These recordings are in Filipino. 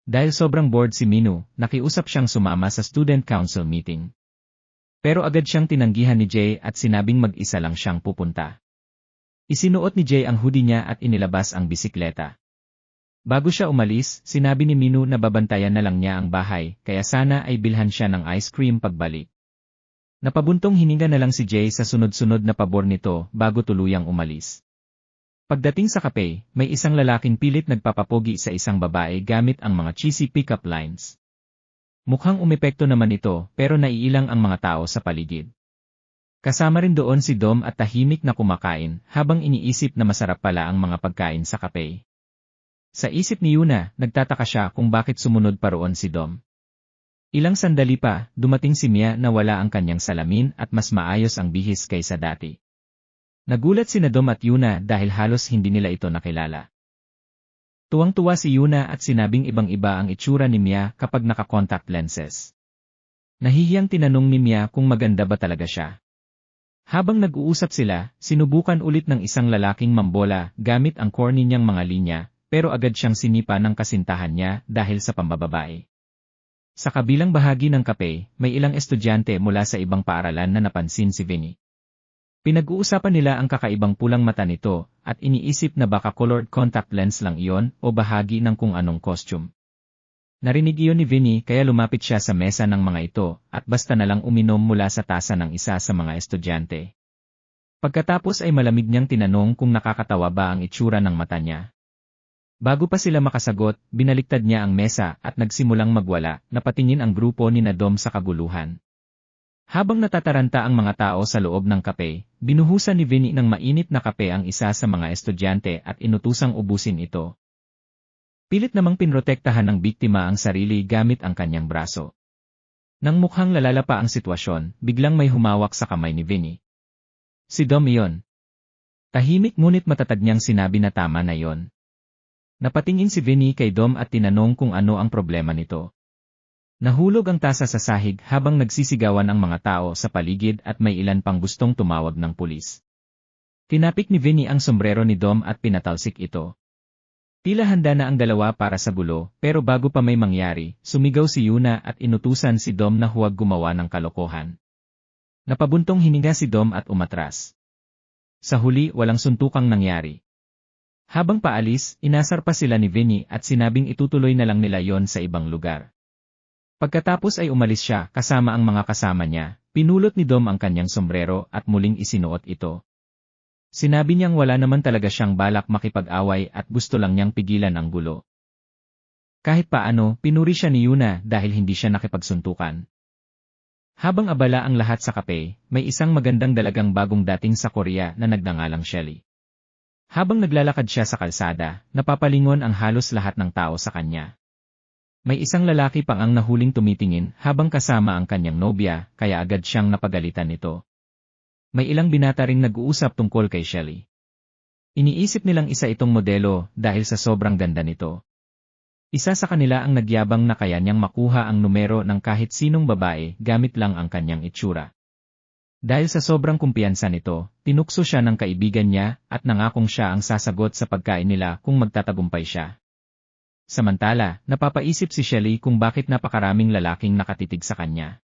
Dahil sobrang bored si Minu, nakiusap siyang sumama sa student council meeting. Pero agad siyang tinanggihan ni Jay at sinabing mag-isa lang siyang pupunta. Isinuot ni Jay ang hoodie niya at inilabas ang bisikleta. Bago siya umalis, sinabi ni Minu na babantayan na lang niya ang bahay, kaya sana ay bilhan siya ng ice cream pagbalik. Napabuntong hininga na lang si Jay sa sunod-sunod na pabor nito bago tuluyang umalis. Pagdating sa kape, may isang lalaking pilit nagpapapogi sa isang babae gamit ang mga cheesy pick-up lines. Mukhang umepekto naman ito pero naiilang ang mga tao sa paligid. Kasama rin doon si Dom at tahimik na kumakain habang iniisip na masarap pala ang mga pagkain sa kape. Sa isip ni Yuna, nagtataka siya kung bakit sumunod pa roon si Dom. Ilang sandali pa, dumating si Mia na wala ang kanyang salamin at mas maayos ang bihis kaysa dati. Nagulat sina Dom at Yuna dahil halos hindi nila ito nakilala. Tuwang-tuwa si Yuna at sinabing ibang-iba ang itsura ni Mia kapag naka-contact lenses. Nahihiyang tinanong ni Mia kung maganda ba talaga siya. Habang nag-uusap sila, sinubukan ulit ng isang lalaking mambola gamit ang corny niyang mga linya, pero agad siyang sinipa ng kasintahan niya dahil sa pambababae. Sa kabilang bahagi ng kape, may ilang estudyante mula sa ibang paaralan na napansin si Vinny. Pinag-uusapan nila ang kakaibang pulang mata nito at iniisip na baka colored contact lens lang iyon o bahagi ng kung anong costume. Narinig iyon ni Vinny kaya lumapit siya sa mesa ng mga ito at basta na lang uminom mula sa tasa ng isa sa mga estudyante. Pagkatapos ay malamig niyang tinanong kung nakakatawa ba ang itsura ng mata niya. Bago pa sila makasagot, binaliktad niya ang mesa at nagsimulang magwala, napatingin ang grupo ni Dom sa kaguluhan. Habang natataranta ang mga tao sa loob ng kape, binuhusan ni Vinny ng mainit na kape ang isa sa mga estudyante at inutusang ubusin ito. Pilit namang pinrotektahan ng biktima ang sarili gamit ang kanyang braso. Nang mukhang lalala pa ang sitwasyon, biglang may humawak sa kamay ni Vinny. Si Dom iyon. Tahimik ngunit matatag niyang sinabi na tama na iyon. Napatingin si Vinny kay Dom at tinanong kung ano ang problema nito. Nahulog ang tasa sa sahig habang nagsisigawan ang mga tao sa paligid at may ilan pang gustong tumawag ng pulis. Tinapik ni Vinny ang sombrero ni Dom at pinatalsik ito. Tila handa na ang dalawa para sa gulo, pero bago pa may mangyari, sumigaw si Yuna at inutusan si Dom na huwag gumawa ng kalokohan. Napabuntong hininga si Dom at umatras. Sa huli, walang suntukang nangyari. Habang paalis, inasar pa sila ni Vinny at sinabing itutuloy na lang nila yon sa ibang lugar. Pagkatapos ay umalis siya kasama ang mga kasama niya, pinulot ni Dom ang kanyang sombrero at muling isinuot ito. Sinabi niyang wala naman talaga siyang balak makipag-away at gusto lang niyang pigilan ang gulo. Kahit paano, pinuri siya ni Yuna dahil hindi siya nakipagsuntukan. Habang abala ang lahat sa kape, may isang magandang dalagang bagong dating sa Korea na nagngangalang Shelly. Habang naglalakad siya sa kalsada, napapalingon ang halos lahat ng tao sa kanya. May isang lalaki pang ang nahuling tumitingin habang kasama ang kanyang nobya, kaya agad siyang napagalitan nito. May ilang binata ring nag-uusap tungkol kay Shelly. Iniisip nilang isa itong modelo dahil sa sobrang ganda nito. Isa sa kanila ang nagyabang na kaya niyang makuha ang numero ng kahit sinong babae gamit lang ang kanyang itsura. Dahil sa sobrang kumpiyansa nito, tinukso siya ng kaibigan niya at nangakong siya ang sasagot sa pagkain nila kung magtatagumpay siya. Samantala, napapaisip si Shelly kung bakit napakaraming lalaking nakatitig sa kanya.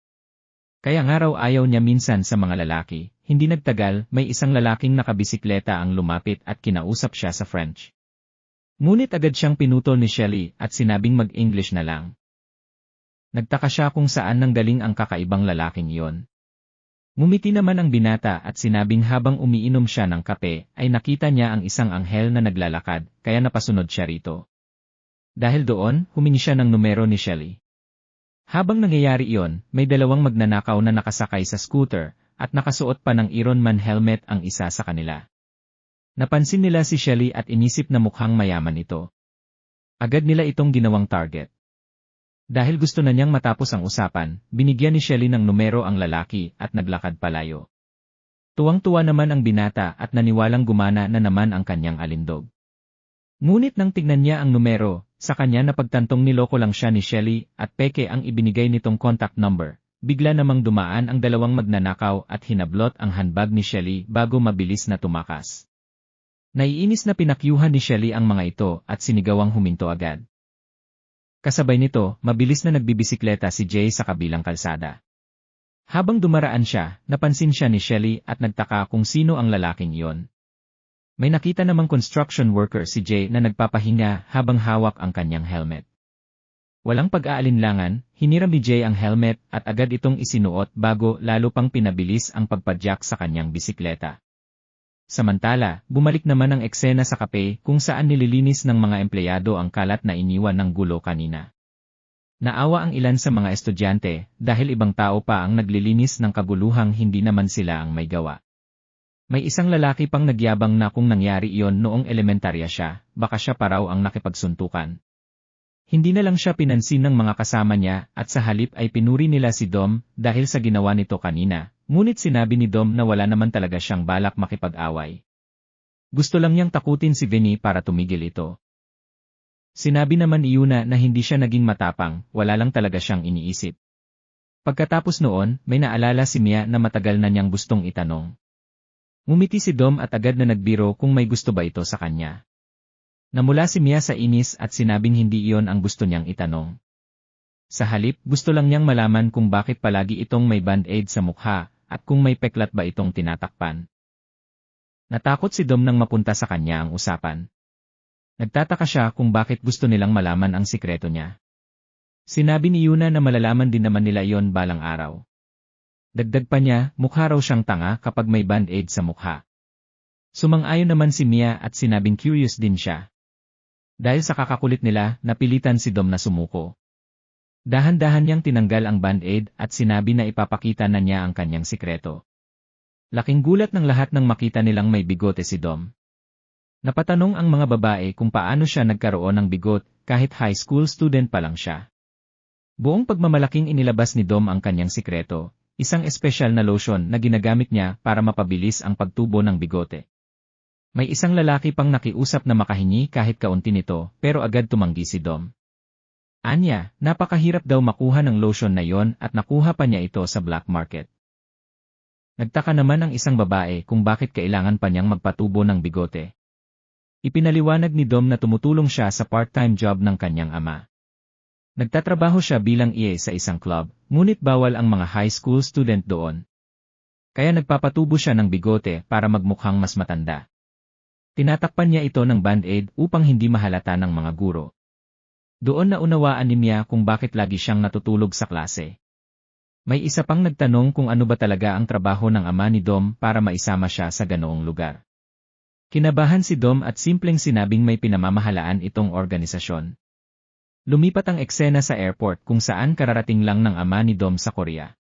Kaya nga raw ayaw niya minsan sa mga lalaki, hindi nagtagal, may isang lalaking nakabisikleta ang lumapit at kinausap siya sa French. Ngunit agad siyang pinutol ni Shelly at sinabing mag-English na lang. Nagtaka siya kung saan nanggaling ang kakaibang lalaking iyon. Ngumiti naman ang binata at sinabing habang umiinom siya ng kape ay nakita niya ang isang anghel na naglalakad, kaya napasunod siya rito. Dahil doon, humingi siya ng numero ni Shelly. Habang nangyayari iyon, may dalawang magnanakaw na nakasakay sa scooter, at nakasuot pa ng Iron Man helmet ang isa sa kanila. Napansin nila si Shelly at inisip na mukhang mayaman ito. Agad nila itong ginawang target. Dahil gusto na niyang matapos ang usapan, binigyan ni Shelly ng numero ang lalaki at naglakad palayo. Tuwang-tuwa naman ang binata at naniwalang gumana na naman ang kanyang alindog. Ngunit nang tignan niya ang numero, sa kanya napagtantong niloko lang siya ni Shelly at peke ang ibinigay nitong contact number. Bigla namang dumaan ang dalawang magnanakaw at hinablot ang handbag ni Shelly bago mabilis na tumakas. Naiinis na pinakyuhan ni Shelly ang mga ito at sinigawang huminto agad. Kasabay nito, mabilis na nagbibisikleta si Jay sa kabilang kalsada. Habang dumaraan siya, napansin siya ni Shelly at nagtaka kung sino ang lalaking iyon. May nakita namang construction worker si Jay na nagpapahinga habang hawak ang kanyang helmet. Walang pag-aalinlangan, hiniram ni Jay ang helmet at agad itong isinuot bago lalo pang pinabilis ang pagpadyak sa kanyang bisikleta. Samantala, bumalik naman ang eksena sa kape kung saan nililinis ng mga empleyado ang kalat na iniwan ng gulo kanina. Naawa ang ilan sa mga estudyante dahil ibang tao pa ang naglilinis ng kaguluhang hindi naman sila ang may gawa. May isang lalaki pang nagyabang na kung nangyari iyon noong elementarya siya, baka siya pa raw ang nakipagsuntukan. Hindi na lang siya pinansin ng mga kasama niya at sa halip ay pinuri nila si Dom dahil sa ginawa nito kanina, ngunit sinabi ni Dom na wala naman talaga siyang balak makipag-away. Gusto lang niyang takutin si Vinny para tumigil ito. Sinabi naman ni Yuna na hindi siya naging matapang, wala lang talaga siyang iniisip. Pagkatapos noon, may naalala si Mia na matagal na niyang gustong itanong. Ngumiti si Dom at agad na nagbiro kung may gusto ba ito sa kanya. Namula si Mia sa inis at sinabing hindi iyon ang gusto niyang itanong. Sa halip, gusto lang niyang malaman kung bakit palagi itong may band-aid sa mukha at kung may peklat ba itong tinatakpan. Natakot si Dom nang mapunta sa kanya ang usapan. Nagtataka siya kung bakit gusto nilang malaman ang sikreto niya. Sinabi ni Yuna na malalaman din naman nila iyon balang araw. Dagdag pa niya, mukha raw siyang tanga kapag may band-aid sa mukha. Sumang-ayon naman si Mia at sinabing curious din siya. Dahil sa kakakulit nila, napilitan si Dom na sumuko. Dahan-dahan niyang tinanggal ang band-aid at sinabi na ipapakita na niya ang kanyang sikreto. Laking gulat ng lahat nang makita nilang may bigote si Dom. Napatanong ang mga babae kung paano siya nagkaroon ng bigot kahit high school student pa lang siya. Buong pagmamalaking inilabas ni Dom ang kanyang sikreto, isang espesyal na lotion na ginagamit niya para mapabilis ang pagtubo ng bigote. May isang lalaki pang nakiusap na makahingi kahit kaunti nito pero agad tumanggi si Dom. Anya, napakahirap daw makuha ng lotion na yon at nakuha pa niya ito sa black market. Nagtaka naman ang isang babae kung bakit kailangan pa niyang magpatubo ng bigote. Ipinaliwanag ni Dom na tumutulong siya sa part-time job ng kanyang ama. Nagtatrabaho siya bilang EA sa isang club, ngunit bawal ang mga high school student doon. Kaya nagpapatubo siya ng bigote para magmukhang mas matanda. Tinatakpan niya ito ng band-aid upang hindi mahalata ng mga guro. Doon naunawaan ni Mia kung bakit lagi siyang natutulog sa klase. May isa pang nagtanong kung ano ba talaga ang trabaho ng ama ni Dom para maisama siya sa ganoong lugar. Kinabahan si Dom at simpleng sinabing may pinamamahalaan itong organisasyon. Lumipat ang eksena sa airport kung saan kararating lang ng ama ni Dom sa Korea.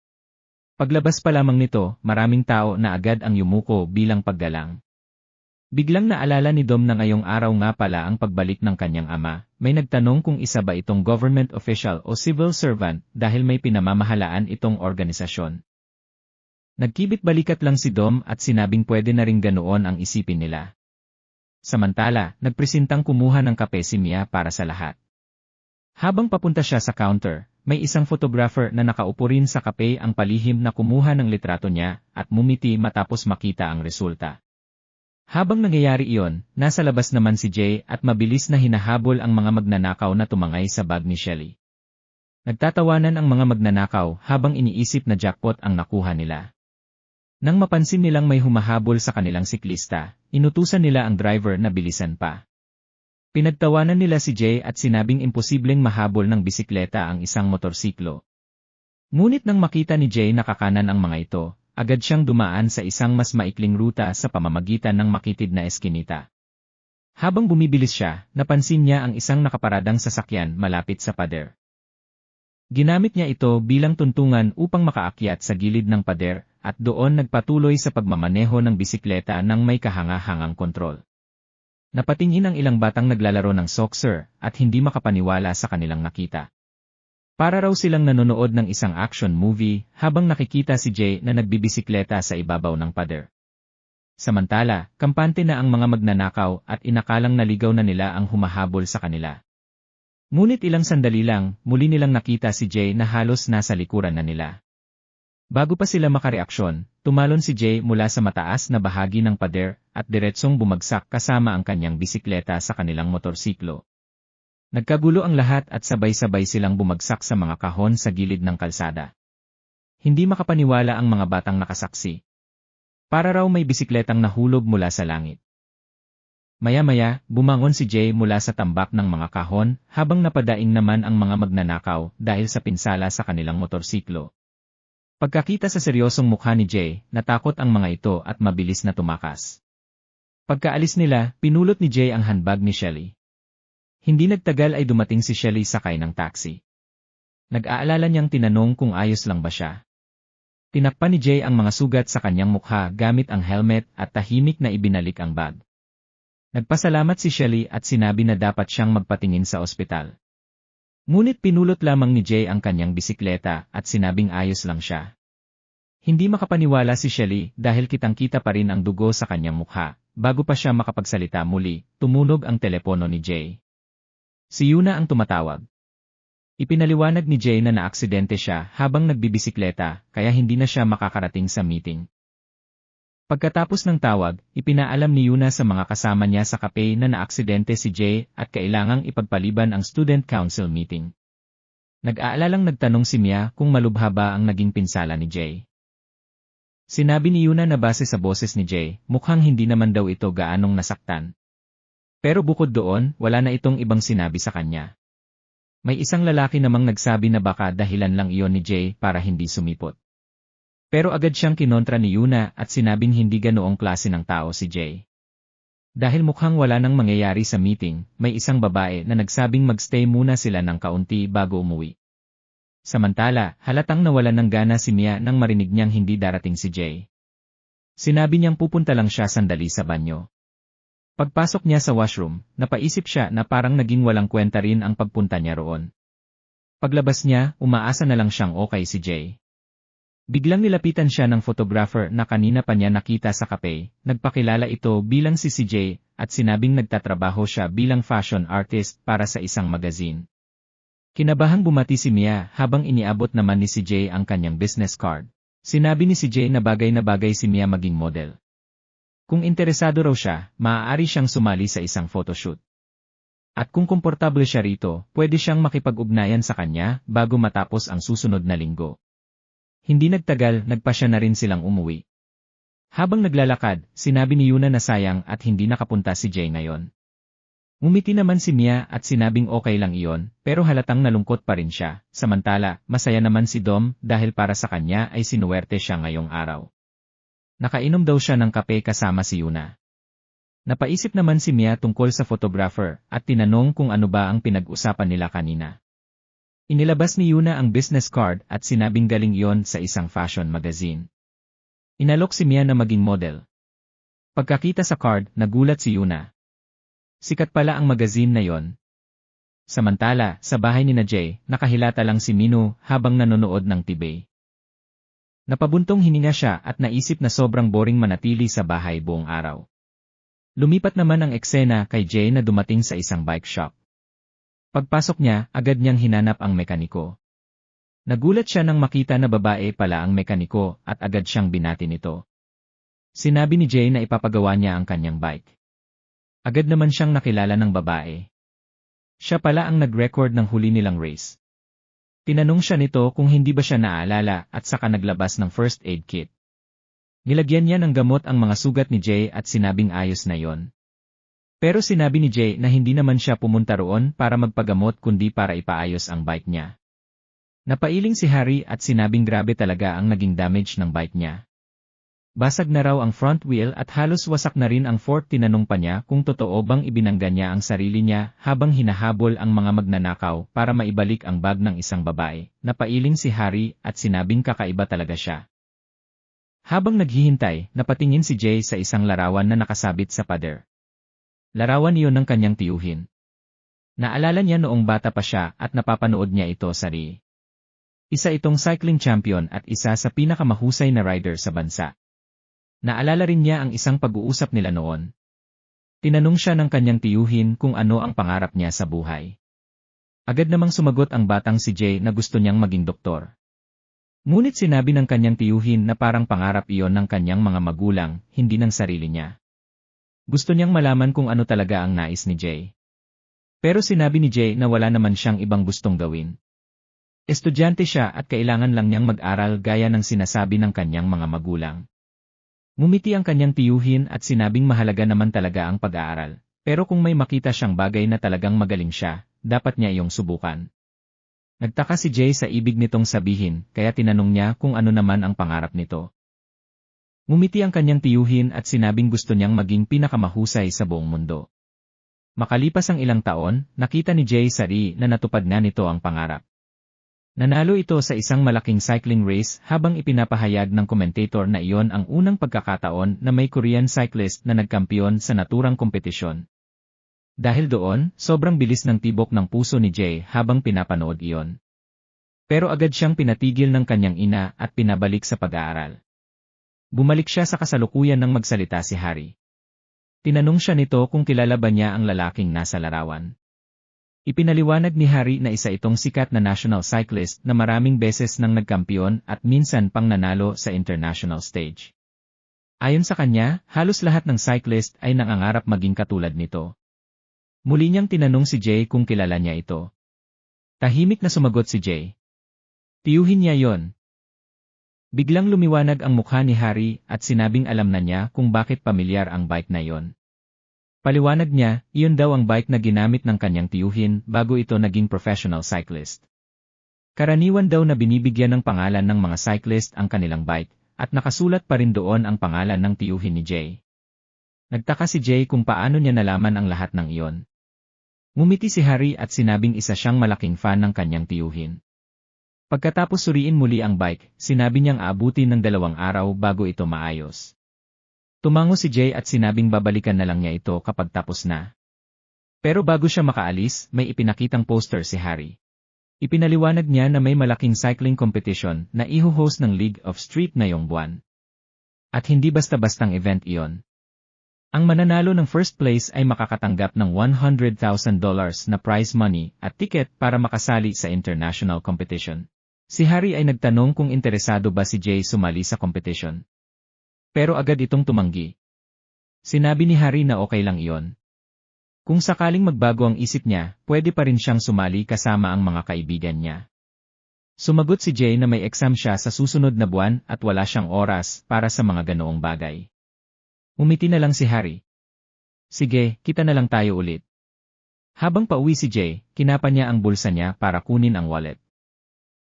Paglabas pa lamang nito, maraming tao na agad ang yumuko bilang paggalang. Biglang naalala ni Dom na ngayong araw nga pala ang pagbalik ng kanyang ama, may nagtanong kung isa ba itong government official o civil servant dahil may pinamamahalaan itong organisasyon. Nagkibit-balikat lang si Dom at sinabing pwede na ring ganoon ang isipin nila. Samantala, nagpresintang kumuha ng kape si Mia para sa lahat. Habang papunta siya sa counter, may isang photographer na nakaupo rin sa kape ang palihim na kumuha ng litrato niya at mumiti matapos makita ang resulta. Habang nangyayari iyon, nasa labas naman si Jay at mabilis na hinahabol ang mga magnanakaw na tumangay sa bag ni Shelly. Nagtatawanan ang mga magnanakaw habang iniisip na jackpot ang nakuha nila. Nang mapansin nilang may humahabol sa kanilang siklista, inutusan nila ang driver na bilisan pa. Pinagtawanan nila si Jay at sinabing imposibleng mahabol ng bisikleta ang isang motorsiklo. Ngunit nang makita ni Jay na kakanan ang mga ito, agad siyang dumaan sa isang mas maikling ruta sa pamamagitan ng makitid na eskinita. Habang bumibilis siya, napansin niya ang isang nakaparadang sasakyan malapit sa pader. Ginamit niya ito bilang tuntungan upang makaakyat sa gilid ng pader at doon nagpatuloy sa pagmamaneho ng bisikleta nang may kahanga-hangang kontrol. Napatingin ang ilang batang naglalaro ng soccer at hindi makapaniwala sa kanilang nakita. Para raw silang nanonood ng isang action movie habang nakikita si Jay na nagbibisikleta sa ibabaw ng pader. Samantala, kampante na ang mga magnanakaw at inakalang naligaw na nila ang humahabol sa kanila. Ngunit ilang sandali lang, muli nilang nakita si Jay na halos nasa likuran na nila. Bago pa sila makareaksyon, tumalon si Jay mula sa mataas na bahagi ng pader at diretsong bumagsak kasama ang kanyang bisikleta sa kanilang motorsiklo. Nagkagulo ang lahat at sabay-sabay silang bumagsak sa mga kahon sa gilid ng kalsada. Hindi makapaniwala ang mga batang nakasaksi. Para raw may bisikletang nahulog mula sa langit. Maya-maya, bumangon si Jay mula sa tambak ng mga kahon habang napadaing naman ang mga magnanakaw dahil sa pinsala sa kanilang motorsiklo. Pagkakita sa seryosong mukha ni Jay, natakot ang mga ito at mabilis na tumakas. Pagkaalis nila, pinulot ni Jay ang handbag ni Shelly. Hindi nagtagal ay dumating si Shelly sakay ng taxi. Nag-aalala niyang tinanong kung ayos lang ba siya. Tinakpan ni Jay ang mga sugat sa kanyang mukha gamit ang helmet at tahimik na ibinalik ang bag. Nagpasalamat si Shelly at sinabi na dapat siyang magpatingin sa ospital. Ngunit pinulot lamang ni Jay ang kanyang bisikleta at sinabing ayos lang siya. Hindi makapaniwala si Shelly dahil kitang-kita pa rin ang dugo sa kanyang mukha. Bago pa siya makapagsalita muli, tumunog ang telepono ni Jay. Si Yuna ang tumatawag. Ipinaliwanag ni Jay na naaksidente siya habang nagbibisikleta kaya hindi na siya makakarating sa meeting. Pagkatapos ng tawag, ipinaalam ni Yuna sa mga kasama niya sa kape na naaksidente si Jay at kailangang ipagpaliban ang student council meeting. Nag-aalalang nagtanong si Mia kung malubha ba ang naging pinsala ni Jay. Sinabi ni Yuna na base sa boses ni Jay, mukhang hindi naman daw ito gaanong nasaktan. Pero bukod doon, wala na itong ibang sinabi sa kanya. May isang lalaki namang nagsabi na baka dahilan lang iyon ni Jay para hindi sumipot. Pero agad siyang kinontra ni Yuna at sinabing hindi ganoong klase ng tao si Jay. Dahil mukhang wala nang mangyayari sa meeting, may isang babae na nagsabing magstay muna sila ng kaunti bago umuwi. Samantala, halatang nawalan ng gana si Mia nang marinig niyang hindi darating si Jay. Sinabi niyang pupunta lang siya sandali sa banyo. Pagpasok niya sa washroom, napaisip siya na parang naging walang kwenta rin ang pagpunta niya roon. Paglabas niya, umaasa na lang siyang okay si Jay. Biglang nilapitan siya ng photographer na kanina pa niya nakita sa kape, nagpakilala ito bilang si CJ at sinabing nagtatrabaho siya bilang fashion artist para sa isang magazine. Kinabahang bumati si Mia habang iniabot naman ni CJ ang kanyang business card. Sinabi ni CJ na bagay si Mia maging model. Kung interesado raw siya, maaari siyang sumali sa isang photoshoot. At kung komportable siya rito, pwede siyang makipag-ugnayan sa kanya bago matapos ang susunod na linggo. Hindi nagtagal, nagpasya na rin silang umuwi. Habang naglalakad, sinabi ni Yuna na sayang at hindi nakapunta si Jay ngayon. Ngumiti naman si Mia at sinabing okay lang iyon, pero halatang nalungkot pa rin siya. Samantala, masaya naman si Dom dahil para sa kanya ay sinuwerte siya ngayong araw. Nakainom daw siya ng kape kasama si Yuna. Napaisip naman si Mia tungkol sa photographer at tinanong kung ano ba ang pinag-usapan nila kanina. Inilabas ni Yuna ang business card at sinabing galing iyon sa isang fashion magazine. Inalok si Mia na maging model. Pagkakita sa card, nagulat si Yuna. Sikat pala ang magazine na yon. Samantala, sa bahay ni na Jay, nakahilata lang si Minu habang nanonood ng TV. Napabuntong hininga siya at naisip na sobrang boring manatili sa bahay buong araw. Lumipat naman ang eksena kay Jay na dumating sa isang bike shop. Pagpasok niya, agad niyang hinanap ang mekaniko. Nagulat siya nang makita na babae pala ang mekaniko at agad siyang binati nito. Sinabi ni Jay na ipapagawa niya ang kanyang bike. Agad naman siyang nakilala ng babae. Siya pala ang nag-record ng huli nilang race. Tinanong siya nito kung hindi ba siya naaalala at saka naglabas ng first aid kit. Nilagyan niya ng gamot ang mga sugat ni Jay at sinabing ayos na yon. Pero sinabi ni Jay na hindi naman siya pumunta roon para magpagamot kundi para ipaayos ang bike niya. Napailing si Harry at sinabing grabe talaga ang naging damage ng bike niya. Basag na raw ang front wheel at halos wasak na rin ang fork. Tinanong pa niya kung totoo bang ibinangga niya ang sarili niya habang hinahabol ang mga magnanakaw para maibalik ang bag ng isang babae. Napailing si Harry at sinabing kakaiba talaga siya. Habang naghihintay, napatingin si Jay sa isang larawan na nakasabit sa pader. Larawan iyon ng kanyang tiyuhin. Naalala niya noong bata pa siya at napapanood niya ito sa RI. Isa itong cycling champion at isa sa pinakamahusay na rider sa bansa. Naalala rin niya ang isang pag-uusap nila noon. Tinanong siya ng kanyang tiyuhin kung ano ang pangarap niya sa buhay. Agad namang sumagot ang batang si Jay na gusto niyang maging doktor. Ngunit sinabi ng kanyang tiyuhin na parang pangarap iyon ng kanyang mga magulang, hindi ng sarili niya. Gusto niyang malaman kung ano talaga ang nais ni Jay. Pero sinabi ni Jay na wala naman siyang ibang gustong gawin. Estudyante siya at kailangan lang niyang mag-aral gaya ng sinasabi ng kanyang mga magulang. Ngumiti ang kanyang tiyuhin at sinabing mahalaga naman talaga ang pag-aaral. Pero kung may makita siyang bagay na talagang magaling siya, dapat niya iyong subukan. Nagtaka si Jay sa ibig nitong sabihin, kaya tinanong niya kung ano naman ang pangarap nito. Ngumiti ang kanyang tiyuhin at sinabing gusto niyang maging pinakamahusay sa buong mundo. Makalipas ang ilang taon, nakita ni Jay sa Ri na natupad na nito ang pangarap. Nanalo ito sa isang malaking cycling race habang ipinapahayag ng commentator na iyon ang unang pagkakataon na may Korean cyclist na nagkampiyon sa naturang kompetisyon. Dahil doon, sobrang bilis ng tibok ng puso ni Jay habang pinapanood iyon. Pero agad siyang pinatigil ng kanyang ina at pinabalik sa pag-aaral. Bumalik siya sa kasalukuyan nang magsalita si Harry. Tinanong siya nito kung kilala ba niya ang lalaking nasa larawan. Ipinaliwanag ni Harry na isa itong sikat na national cyclist na maraming beses nang nagkampiyon at minsan pang nanalo sa international stage. Ayon sa kanya, halos lahat ng cyclist ay nangangarap maging katulad nito. Muli niyang tinanong si Jay kung kilala niya ito. Tahimik na sumagot si Jay. Tiyuhin niya yon. Biglang lumiwanag ang mukha ni Harry at sinabing alam na niya kung bakit pamilyar ang bike na yon. Paliwanag niya, iyon daw ang bike na ginamit ng kanyang tiyuhin bago ito naging professional cyclist. Karaniwan daw na binibigyan ng pangalan ng mga cyclist ang kanilang bike, at nakasulat pa rin doon ang pangalan ng tiyuhin ni Jay. Nagtaka si Jay kung paano niya nalaman ang lahat ng iyon. Ngumiti si Harry at sinabing isa siyang malaking fan ng kanyang tiyuhin. Pagkatapos suriin muli ang bike, sinabi niyang aabutin ng 2 araw bago ito maayos. Tumango si Jay at sinabing babalikan na lang niya ito kapag tapos na. Pero bago siya makaalis, may ipinakitang poster si Harry. Ipinaliwanag niya na may malaking cycling competition na iho-host ng League of Street ngayong buwan. At hindi basta-bastang event iyon. Ang mananalo ng first place ay makakatanggap ng $100,000 na prize money at ticket para makasali sa international competition. Si Harry ay nagtanong kung interesado ba si Jay sumali sa competition. Pero agad itong tumanggi. Sinabi ni Harry na okay lang iyon. Kung sakaling magbago ang isip niya, pwede pa rin siyang sumali kasama ang mga kaibigan niya. Sumagot si Jay na may exam siya sa susunod na buwan at wala siyang oras para sa mga ganoong bagay. Umiti na lang si Harry. Sige, kita na lang tayo ulit. Habang pauwi si Jay, kinapa niya ang bulsa niya para kunin ang wallet.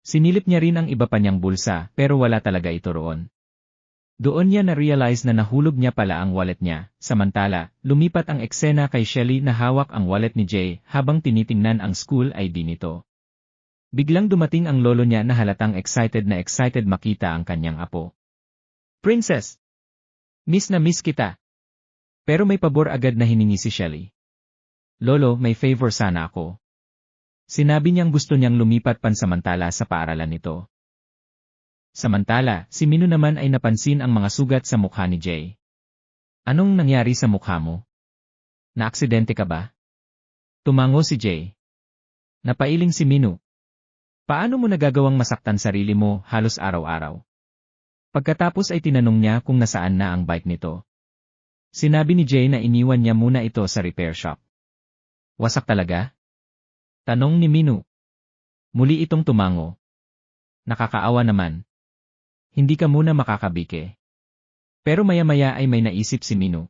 Sinilip niya rin ang iba pa niyang bulsa pero wala talaga ito roon. Doon niya na-realize na nahulog niya pala ang wallet niya, samantala, lumipat ang eksena kay Shelly na hawak ang wallet ni Jay habang tinitingnan ang school ID nito. Biglang dumating ang lolo niya na halatang excited makita ang kanyang apo. Princess! Miss na miss kita! Pero may pabor agad na hiningi si Shelly. Lolo, may favor sana ako. Sinabi niyang gusto niyang lumipat pansamantala sa paaralan nito. Samantala, si Minu naman ay napansin ang mga sugat sa mukha ni Jay. Anong nangyari sa mukha mo? Naaksidente ka ba? Tumango si Jay. Napailing si Minu. Paano mo nagagawang masaktan sarili mo halos araw-araw? Pagkatapos ay tinanong niya kung nasaan na ang bike nito. Sinabi ni Jay na iniwan niya muna ito sa repair shop. Wasak talaga? Tanong ni Minu. Muli itong tumango. Nakakaawa naman. Hindi ka muna makakabike. Pero maya-maya ay may naisip si Minu.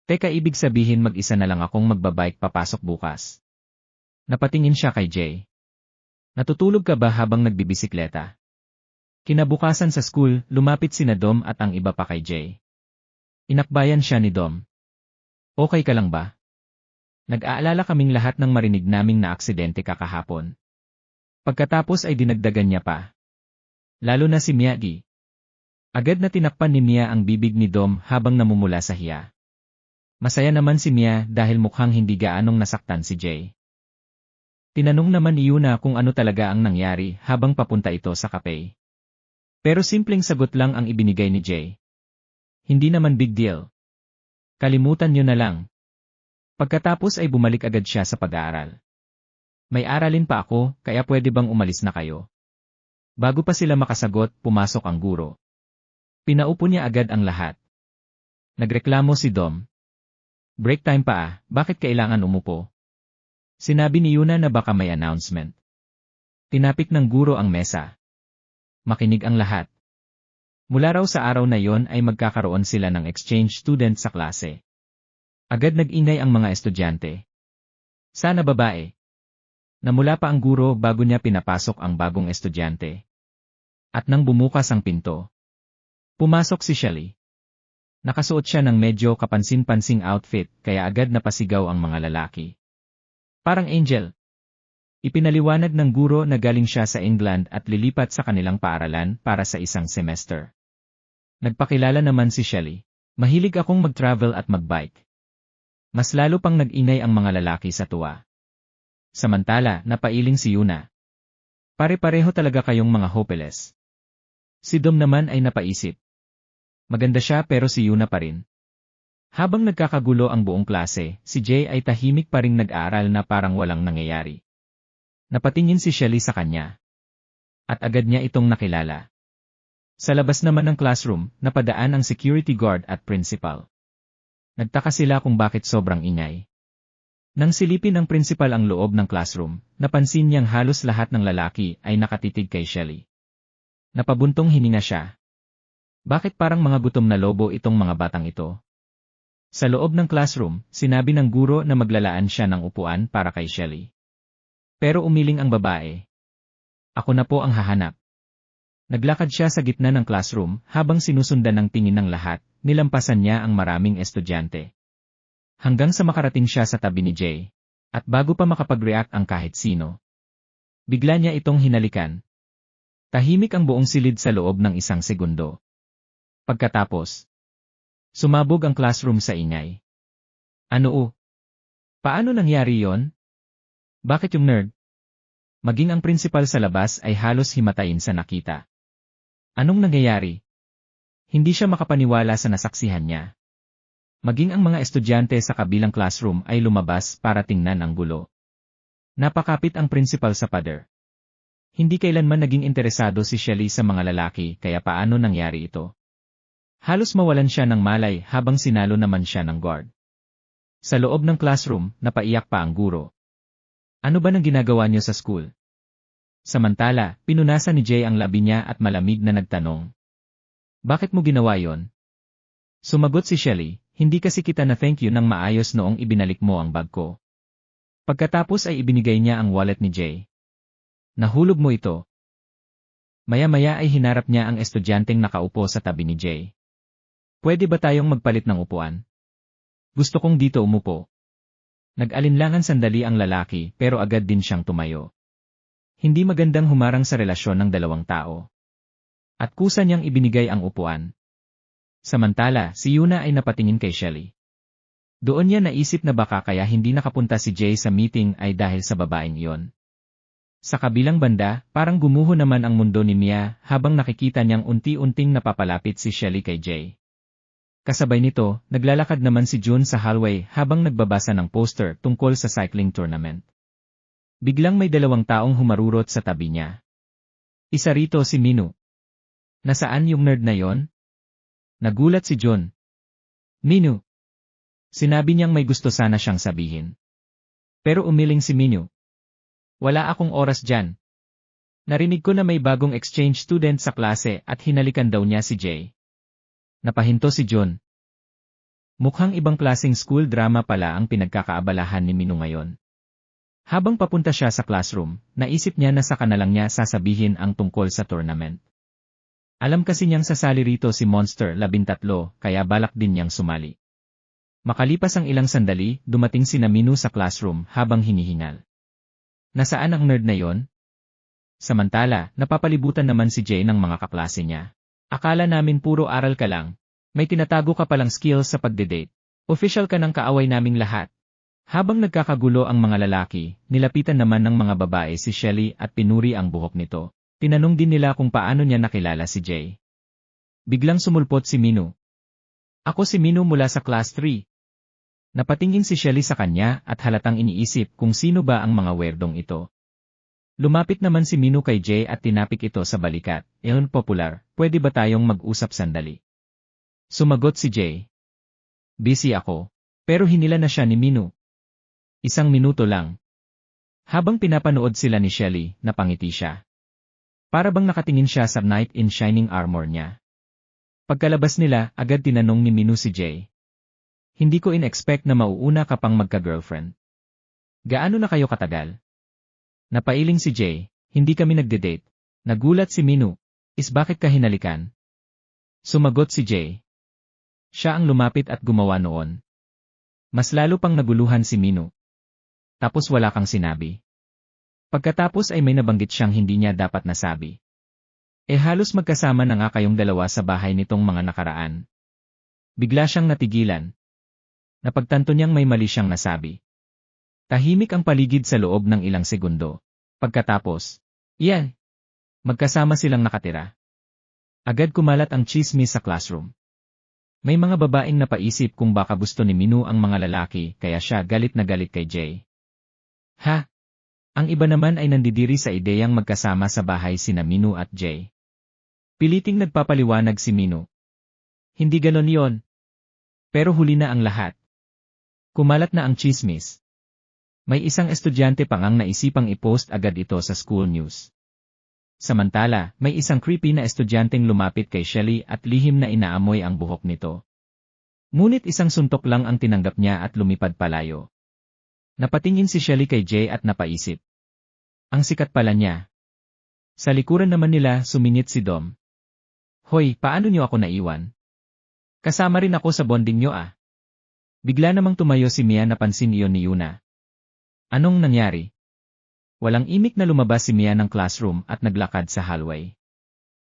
Teka, ibig sabihin mag-isa na lang akong magbabike papasok bukas. Napatingin siya kay Jay. Natutulog ka ba habang nagbibisikleta? Kinabukasan sa school, lumapit sina Dom at ang iba pa kay Jay. Inakbayan siya ni Dom. Okay ka lang ba? Nag-aalala kaming lahat ng marinig naming na aksidente kakahapon. Pagkatapos ay dinagdagan niya pa. Lalo na si Miyagi. Agad na tinakpan ni Mia ang bibig ni Dom habang namumula sa hiya. Masaya naman si Mia dahil mukhang hindi gaanong nasaktan si Jay. Tinanong naman ni Yuna kung ano talaga ang nangyari habang papunta ito sa cafe. Pero simpleng sagot lang ang ibinigay ni Jay. Hindi naman big deal. Kalimutan niyo na lang. Pagkatapos ay bumalik agad siya sa pag-aaral. May aralin pa ako, kaya pwede bang umalis na kayo? Bago pa sila makasagot, pumasok ang guro. Pinaupo niya agad ang lahat. Nagreklamo si Dom. Break time pa bakit kailangan umupo? Sinabi ni Yuna na baka may announcement. Tinapik ng guro ang mesa. Makinig ang lahat. Mula raw sa araw na yon ay magkakaroon sila ng exchange student sa klase. Agad nag-ingay ang mga estudyante. Sana babae. Namula pa ang guro bago niya pinapasok ang bagong estudyante. At nang bumukas ang pinto, pumasok si Shelly. Nakasuot siya ng medyo kapansin-pansing outfit kaya agad napasigaw ang mga lalaki. Parang angel. Ipinaliwanag ng guro na galing siya sa England at lilipat sa kanilang paaralan para sa isang semester. Nagpakilala naman si Shelly. Mahilig akong mag-travel at mag-bike. Mas lalo pang nag-ingay ang mga lalaki sa tuwa. Samantala, napailing si Yuna. Pare-pareho talaga kayong mga hopeless. Si Dom naman ay napaisip. Maganda siya pero si Yuna pa rin. Habang nagkakagulo ang buong klase, si Jay ay tahimik pa ring nag-aaral na parang walang nangyayari. Napatingin si Shelly sa kanya. At agad niya itong nakilala. Sa labas naman ng classroom, napadaan ang security guard at principal. Nagtaka sila kung bakit sobrang ingay. Nang silipin ng principal ang loob ng classroom, napansin niyang halos lahat ng lalaki ay nakatitig kay Shelly. Napabuntong hininga siya. Bakit parang mga gutom na lobo itong mga batang ito? Sa loob ng classroom, sinabi ng guro na maglalaan siya ng upuan para kay Shelly. Pero umiling ang babae. Ako na po ang hahanap. Naglakad siya sa gitna ng classroom habang sinusundan ng tingin ng lahat, nilampasan niya ang maraming estudyante. Hanggang sa makarating siya sa tabi ni Jay. At bago pa makapag-react ang kahit sino. Bigla niya itong hinalikan. Tahimik ang buong silid sa loob ng isang segundo. Pagkatapos, sumabog ang classroom sa ingay. Ano? Paano nangyari yon? Bakit yung nerd? Maging ang principal sa labas ay halos himatayin sa nakita. Anong nangyayari? Hindi siya makapaniwala sa nasaksihan niya. Maging ang mga estudyante sa kabilang classroom ay lumabas para tingnan ang gulo. Napakapit ang principal sa pader. Hindi kailanman naging interesado si Shelly sa mga lalaki kaya paano nangyari ito. Halos mawalan siya ng malay habang sinalo naman siya ng guard. Sa loob ng classroom, napaiyak pa ang guro. Ano ba nang ginagawa niyo sa school? Samantala, pinunasan ni Jay ang labi niya at malamig na nagtanong. Bakit mo ginawa yon? Sumagot si Shelly, hindi kasi kita na thank you nang maayos noong ibinalik mo ang bag ko. Pagkatapos ay ibinigay niya ang wallet ni Jay. Nahulog mo ito. Maya-maya ay hinarap niya ang estudyanteng nakaupo sa tabi ni Jay. Pwede ba tayong magpalit ng upuan? Gusto kong dito umupo. Nag-alinlangan sandali ang lalaki pero agad din siyang tumayo. Hindi magandang humarang sa relasyon ng dalawang tao. At kusa niyang ibinigay ang upuan. Samantala, si Yuna ay napatingin kay Shelly. Doon niya naisip na baka kaya hindi nakapunta si Jay sa meeting ay dahil sa babaeng iyon. Sa kabilang banda, parang gumuho naman ang mundo ni Mia habang nakikita niyang unti-unting napapalapit si Shelly kay Jay. Kasabay nito, naglalakad naman si June sa hallway habang nagbabasa ng poster tungkol sa cycling tournament. Biglang may dalawang taong humarurot sa tabi niya. Isa rito si Minu. Nasaan yung nerd na yon? Nagulat si June. Minu. Sinabi niyang may gusto sana siyang sabihin. Pero umiling si Minu. Wala akong oras dyan. Narinig ko na may bagong exchange student sa klase at hinalikan daw niya si Jay. Napahinto si June. Mukhang ibang klaseng school drama pala ang pinagkakaabalahan ni Minu ngayon. Habang papunta siya sa classroom, naisip niya na saka na lang niya sasabihin ang tungkol sa tournament. Alam kasi niyang sasali rito si Monster 13 kaya balak din niyang sumali. Makalipas ang ilang sandali, dumating si Minu sa classroom habang hinihingal. Nasaan ang nerd na yon? Samantala, napapalibutan naman si Jay ng mga kaklase niya. Akala namin puro aral ka lang. May tinatago ka palang skills sa pagde-date. Official ka ng kaaway naming lahat. Habang nagkakagulo ang mga lalaki, nilapitan naman ng mga babae si Shelly at pinuri ang buhok nito. Tinanong din nila kung paano niya nakilala si Jay. Biglang sumulpot si Minu. Ako si Minu mula sa class 3. Napatingin si Shelly sa kanya at halatang iniisip kung sino ba ang mga werdong ito. Lumapit naman si Minu kay Jay at tinapik ito sa balikat. Eon popular, pwede ba tayong mag-usap sandali? Sumagot si Jay. Busy ako. Pero hinila na siya ni Minu. 1 minuto lang. Habang pinapanood sila ni Shelly, napangiti siya. Para bang nakatingin siya sa knight in shining armor niya. Pagkalabas nila, agad tinanong ni Minu si Jay. Hindi ko in-expect na mauuna ka pang magka-girlfriend. Gaano na kayo katagal? Napailing si Jay, hindi kami nagde-date. Nagulat si Minu, bakit ka hinalikan? Sumagot si Jay. Siya ang lumapit at gumawa noon. Mas lalo pang naguluhan si Minu. Tapos wala kang sinabi. Pagkatapos ay may nabanggit siyang hindi niya dapat nasabi. Halos magkasama na nga kayong dalawa sa bahay nitong mga nakaraan. Bigla siyang natigilan. Napagtanto niyang may mali siyang nasabi. Tahimik ang paligid sa loob ng ilang segundo. Pagkatapos, iyan. Magkasama silang nakatira. Agad kumalat ang tsismis sa classroom. May mga babaeng napaisip kung baka gusto ni Minu ang mga lalaki kaya siya galit na galit kay Jay. Ha? Ang iba naman ay nandidiri sa ideyang magkasama sa bahay sina Minu at Jay. Piliting nagpapaliwanag si Minu. Hindi ganon yon. Pero huli na ang lahat. Kumalat na ang tsismis. May isang estudyante pang ang naisipang i-post agad ito sa school news. Samantala, may isang creepy na estudyanteng lumapit kay Shelly at lihim na inaamoy ang buhok nito. Ngunit isang suntok lang ang tinanggap niya at lumipad palayo. Napatingin si Shelly kay Jay at napaisip. Ang sikat pala niya. Sa likuran naman nila sumingit si Dom. Hoy, paano niyo ako naiwan? Kasama rin ako sa bonding niyo ah. Bigla namang tumayo si Mia napansin iyon ni Yuna. Anong nangyari? Walang imik na lumabas si Mia ng classroom at naglakad sa hallway.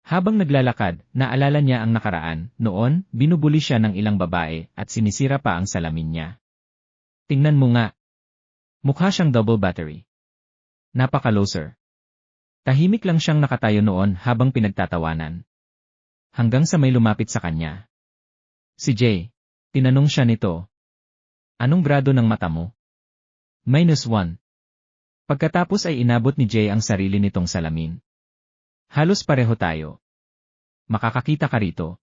Habang naglalakad, naalala niya ang nakaraan, noon, binubuli siya ng ilang babae at sinisira pa ang salamin niya. Tingnan mo nga. Mukha siyang double battery. Napaka-loser. Tahimik lang siyang nakatayo noon habang pinagtatawanan. Hanggang sa may lumapit sa kanya. Si Jay. Tinanong siya nito. Anong grado ng mata mo? -1. Pagkatapos ay inabot ni Jay ang sarili nitong salamin. Halos pareho tayo. Makakakita ka rito.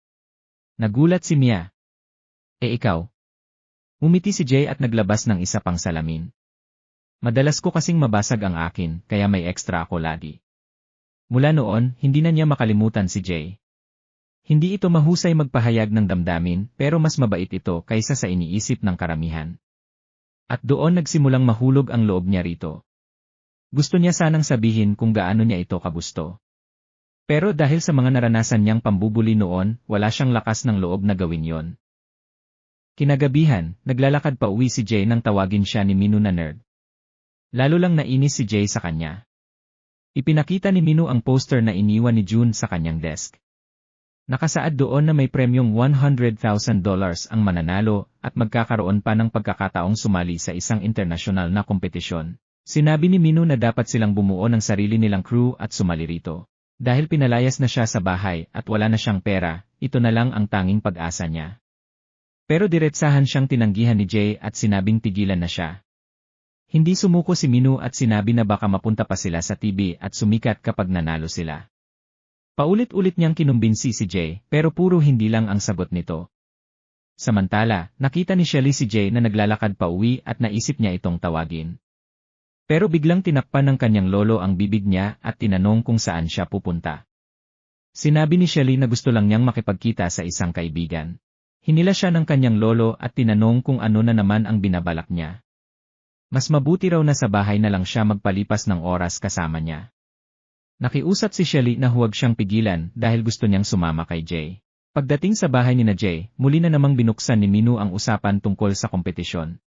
Nagulat si Mia. Ikaw? Umiti si Jay at naglabas ng isa pang salamin. Madalas ko kasing mabasag ang akin, kaya may extra ako lagi. Mula noon, hindi na niya makalimutan si Jay. Hindi ito mahusay magpahayag ng damdamin, pero mas mabait ito kaysa sa iniisip ng karamihan. At doon nagsimulang mahulog ang loob niya rito. Gusto niya sanang sabihin kung gaano niya ito kagusto. Pero dahil sa mga naranasan niyang pambubuli noon, wala siyang lakas ng loob na gawin yon. Kinagabihan, naglalakad pa uwi si Jay nang tawagin siya ni Minu na nerd. Lalo lang nainis si Jay sa kanya. Ipinakita ni Minu ang poster na iniwan ni June sa kanyang desk. Nakasaad doon na may premyong $100,000 ang mananalo at magkakaroon pa ng pagkakataong sumali sa isang internasyonal na kompetisyon. Sinabi ni Minu na dapat silang bumuo ng sarili nilang crew at sumali rito. Dahil pinalayas na siya sa bahay at wala na siyang pera, ito na lang ang tanging pag-asa niya. Pero diretsahan siyang tinanggihan ni Jay at sinabing tigilan na siya. Hindi sumuko si Minu at sinabi na baka mapunta pa sila sa TV at sumikat kapag nanalo sila. Paulit-ulit niyang kinumbinsi si Jay, pero puro hindi lang ang sagot nito. Samantala, nakita ni Shelly si Jay na naglalakad pa uwi at naisip niya itong tawagin. Pero biglang tinakpan ng kanyang lolo ang bibig niya at tinanong kung saan siya pupunta. Sinabi ni Shelly na gusto lang niyang makipagkita sa isang kaibigan. Hinila siya ng kanyang lolo at tinanong kung ano na naman ang binabalak niya. Mas mabuti raw na sa bahay na lang siya magpalipas ng oras kasama niya. Nakiusap si Shelly na huwag siyang pigilan dahil gusto niyang sumama kay Jay. Pagdating sa bahay ni na Jay, muli na namang binuksan ni Minu ang usapan tungkol sa kompetisyon.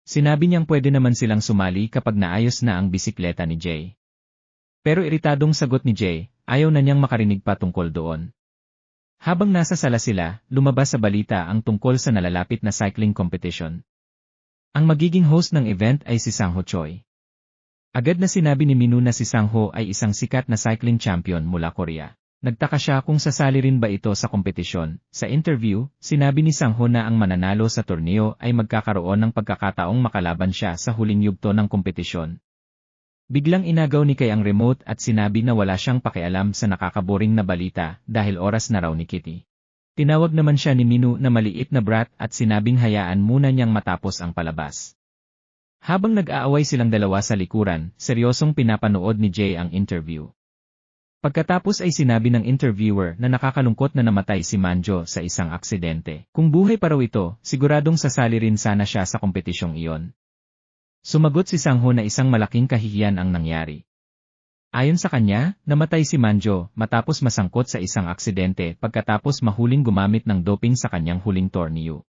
Sinabi niyang pwede naman silang sumali kapag naayos na ang bisikleta ni Jay. Pero iritadong sagot ni Jay, ayaw na niyang makarinig pa tungkol doon. Habang nasa sala sila, lumabas sa balita ang tungkol sa nalalapit na cycling competition. Ang magiging host ng event ay si Sang-ho Choi. Agad na sinabi ni Minu na si Sang-ho ay isang sikat na cycling champion mula Korea. Nagtaka siya kung sasali rin ba ito sa kompetisyon. Sa interview, sinabi ni Sang-ho na ang mananalo sa torneo ay magkakaroon ng pagkakataong makalaban siya sa huling yugto ng kompetisyon. Biglang inagaw ni Kay ang remote at sinabi na wala siyang pakialam sa nakakaboring na balita dahil oras na raw ni Kitty. Tinawag naman siya ni Minu na maliit na brat at sinabing hayaan muna niyang matapos ang palabas. Habang nag-aaway silang dalawa sa likuran, seryosong pinapanood ni Jay ang interview. Pagkatapos ay sinabi ng interviewer na nakakalungkot na namatay si Manjo sa isang aksidente. Kung buhay pa raw ito, siguradong sasali rin sana siya sa kompetisyong iyon. Sumagot si Sang-ho na isang malaking kahihiyan ang nangyari. Ayon sa kanya, namatay si Manjo matapos masangkot sa isang aksidente pagkatapos mahuling gumamit ng doping sa kanyang huling torneo.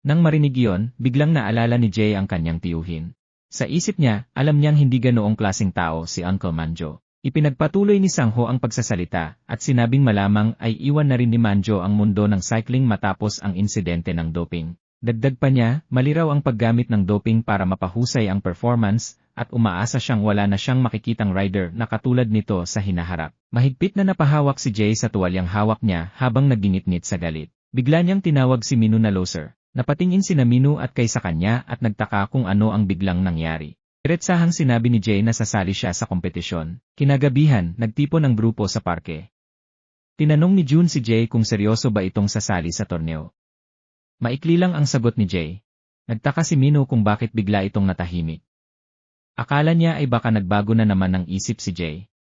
Nang marinig iyon, biglang naalala ni Jay ang kanyang tiyuhin. Sa isip niya, alam niyang hindi ganoong klaseng tao si Uncle Manjo. Ipinagpatuloy ni Sang-ho ang pagsasalita at sinabing malamang ay iwan na rin ni Manjo ang mundo ng cycling matapos ang insidente ng doping. Dagdag pa niya, mali raw ang paggamit ng doping para mapahusay ang performance at umaasa siyang wala na siyang makikitang rider na katulad nito sa hinaharap. Mahigpit na napahawak si Jay sa tuwalyang hawak niya habang nagingit-ngit sa galit. Bigla niyang tinawag si Minu na loser. Napatingin sina Minu at Kay sa kanya at nagtaka kung ano ang biglang nangyari. Diretsahang sinabi ni Jay na sasali siya sa kompetisyon. Kinagabihan, nagtipon ang grupo sa parke. Tinanong ni Jun si Jay kung seryoso ba itong sasali sa torneo. Maikli lang ang sagot ni Jay. Nagtaka si Minu kung bakit bigla itong natahimik. Akala niya ay baka nagbago na naman ng isip si Jay.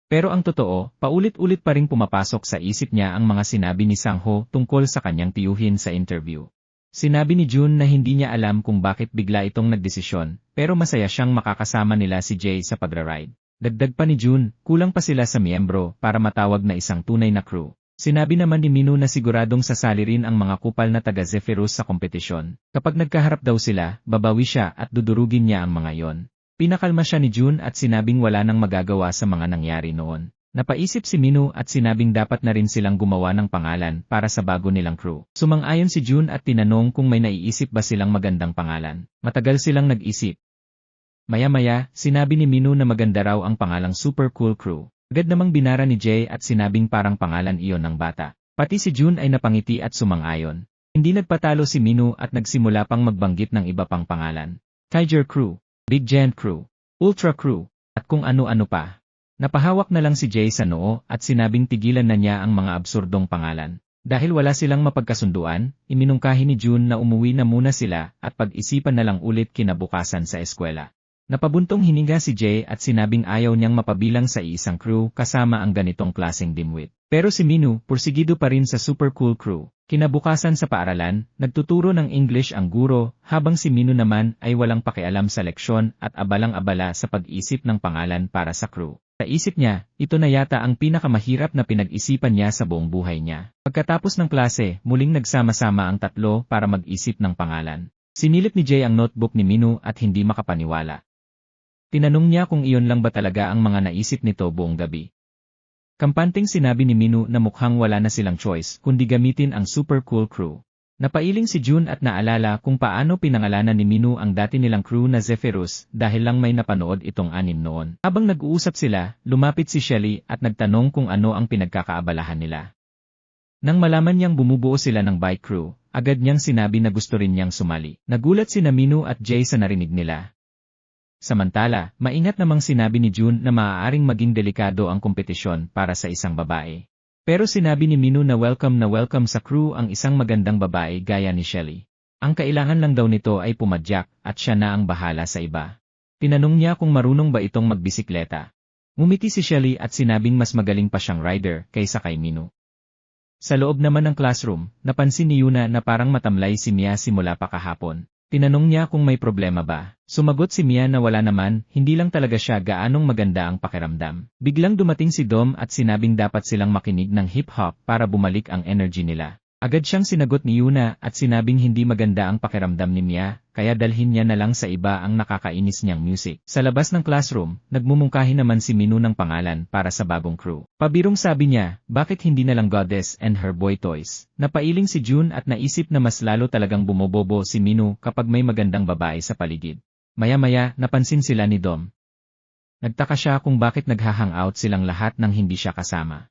Pero ang totoo, paulit-ulit pa ring pumapasok sa isip niya ang mga sinabi ni Sang-ho tungkol sa kanyang tiyuhin sa interview. Sinabi ni Jun na hindi niya alam kung bakit bigla itong nagdesisyon, pero masaya siyang makakasama nila si Jay sa pagra-ride. Dagdag pa ni Jun, kulang pa sila sa miyembro para matawag na isang tunay na crew. Sinabi naman ni Minu na siguradong sasali rin ang mga kupal na taga Zephyrus sa kompetisyon. Kapag nagkaharap daw sila, babawi siya at dudurugin niya ang mga yon. Pinakalma siya ni Jun at sinabing wala nang magagawa sa mga nangyari noon. Napaisip si Minu at sinabing dapat na rin silang gumawa ng pangalan para sa bago nilang crew. Sumang-ayon si Jun at tinanong kung may naiisip ba silang magandang pangalan. Matagal silang nag-isip. Maya-maya, sinabi ni Minu na maganda raw ang pangalang Super Cool Crew. Agad namang binara ni Jay at sinabing parang pangalan iyon ng bata. Pati si Jun ay napangiti at sumang-ayon. Hindi nagpatalo si Minu at nagsimula pang magbanggit ng iba pang pangalan. Tiger Crew, Big Giant Crew, Ultra Crew, at kung ano-ano pa. Napahawak na lang si Jay sa noo at sinabing tigilan na niya ang mga absurdong pangalan. Dahil wala silang mapagkasunduan, iminungkahi ni Jun na umuwi na muna sila at pag-isipan na lang ulit kinabukasan sa eskwela. Napabuntong hininga si Jay at sinabing ayaw niyang mapabilang sa isang crew kasama ang ganitong klaseng dimwit. Pero si Minu, pursigido pa rin sa Super Cool Crew. Kinabukasan sa paaralan, nagtuturo ng English ang guro, habang si Minu naman ay walang pakialam sa leksyon at abalang-abala sa pag-isip ng pangalan para sa crew. Sa isip niya, ito na yata ang pinakamahirap na pinag-isipan niya sa buong buhay niya. Pagkatapos ng klase, muling nagsama-sama ang tatlo para mag-isip ng pangalan. Sinilip ni Jay ang notebook ni Minu at hindi makapaniwala. Tinanong niya kung iyon lang ba talaga ang mga naisip nito buong gabi. Kampanting sinabi ni Minu na mukhang wala na silang choice kundi gamitin ang Super Cool Crew. Napailing si Jun at naalala kung paano pinangalanan ni Minu ang dati nilang crew na Zephyrus dahil lang may napanood itong anim noon. Habang nag-uusap sila, lumapit si Shelly at nagtanong kung ano ang pinagkakaabalahan nila. Nang malaman niyang bumubuo sila ng bike crew, agad niyang sinabi na gusto rin niyang sumali. Nagulat sina Minu at Jay sa narinig nila. Samantala, maingat namang sinabi ni Jun na maaaring maging delikado ang kompetisyon para sa isang babae. Pero sinabi ni Minu na welcome sa crew ang isang magandang babae gaya ni Shelly. Ang kailangan lang daw nito ay pumadyak at siya na ang bahala sa iba. Tinanong niya kung marunong ba itong magbisikleta. Ngumiti si Shelly at sinabing mas magaling pa siyang rider kaysa kay Minu. Sa loob naman ng classroom, napansin ni Yuna na parang matamlay si Mia simula pa kahapon. Tinanong niya kung may problema ba. Sumagot si Mia na wala naman, hindi lang talaga siya gaanong maganda ang pakiramdam. Biglang dumating si Dom at sinabing dapat silang makinig ng hip-hop para bumalik ang energy nila. Agad siyang sinagot ni Yuna at sinabing hindi maganda ang pakiramdam ni Mia, kaya dalhin niya na lang sa iba ang nakakainis niyang music. Sa labas ng classroom, nagmumungkahi naman si Minu ng pangalan para sa bagong crew. Pabirong sabi niya, bakit hindi na lang Goddess and her boy toys? Napailing si Jun at naisip na mas lalo talagang bumobobo si Minu kapag may magandang babae sa paligid. Maya-maya, napansin sila ni Dom. Nagtaka siya kung bakit naghahangout silang lahat nang hindi siya kasama.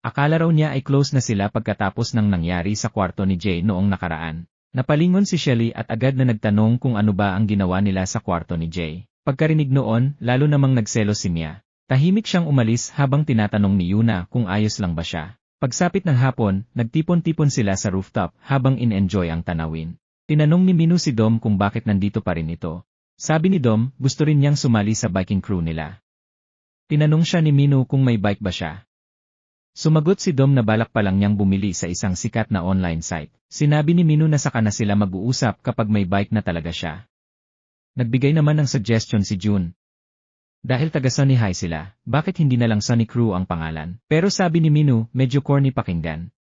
Akala raw niya ay close na sila pagkatapos ng nangyari sa kwarto ni Jay noong nakaraan. Napalingon si Shelly at agad na nagtanong kung ano ba ang ginawa nila sa kwarto ni Jay. Pagkarinig noon, lalo namang nagselos si Mia. Tahimik siyang umalis habang tinatanong ni Yuna kung ayos lang ba siya. Pagsapit ng hapon, nagtipon-tipon sila sa rooftop habang in-enjoy ang tanawin. Tinanong ni Minu si Dom kung bakit nandito pa rin ito. Sabi ni Dom, gusto rin niyang sumali sa biking crew nila. Tinanong siya ni Minu kung may bike ba siya. Sumagot si Dom na balak pa lang niyang bumili sa isang sikat na online site. Sinabi ni Minu na saka na sila mag-uusap kapag may bike na talaga siya. Nagbigay naman ng suggestion si June. Dahil taga Sunny High sila, bakit hindi na lang Sunny Crew ang pangalan? Pero sabi ni Minu, medyo corny pakinggan.